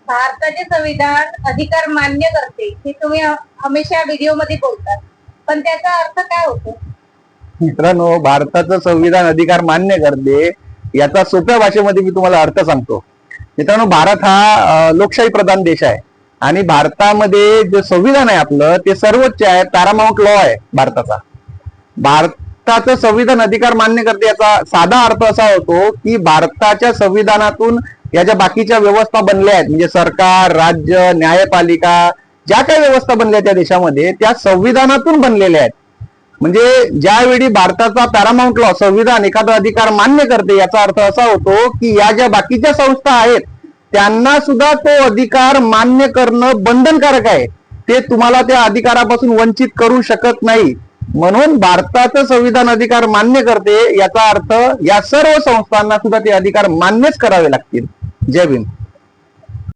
भारताचे संविधान अधिकार मान्य करते हे तुम्ही हमेशा व्हिडिओ मध्ये बोलतात, पण त्याचा अर्थ काय होतो? मित्रांनो, भारताचं संविधान अधिकार मान्य करते याचा सोप्या भाषेमध्ये मी तुम्हाला अर्थ सांगतो. मित्रांनो, भारत हा लोकशाही प्रधान देश आहे आणि भारतामध्ये जे संविधान आहे आपलं ते सर्वोच्च आहे, पॅरामाउंट लॉ आहे भारताचा. भारताचं संविधान अधिकार मान्य करते याचा साधा अर्थ असा होतो की भारताच्या संविधानातून या ज्या बाकीच्या व्यवस्था बनल्या आहेत, म्हणजे सरकार, राज्य, न्यायपालिका, ज्या काही व्यवस्था बनल्या त्या देशामध्ये त्या संविधानातून बनलेल्या आहेत. म्हणजे ज्यावेळी भारताचा पॅरामाउंट लॉ संविधान एखादा अधिकार मान्य करते याचा अर्थ असा होतो की या ज्या बाकीच्या संस्था आहेत त्यांना सुद्धा तो अधिकार मान्य करणं बंधनकारक आहे. ते तुम्हाला त्या अधिकारापासून वंचित करू शकत नाही. म्हणून भारताचं संविधान अधिकार मान्य करते याचा अर्थ या सर्व संस्थांना सुद्धा ते अधिकार मान्यच करावे लागतील. जय भीम.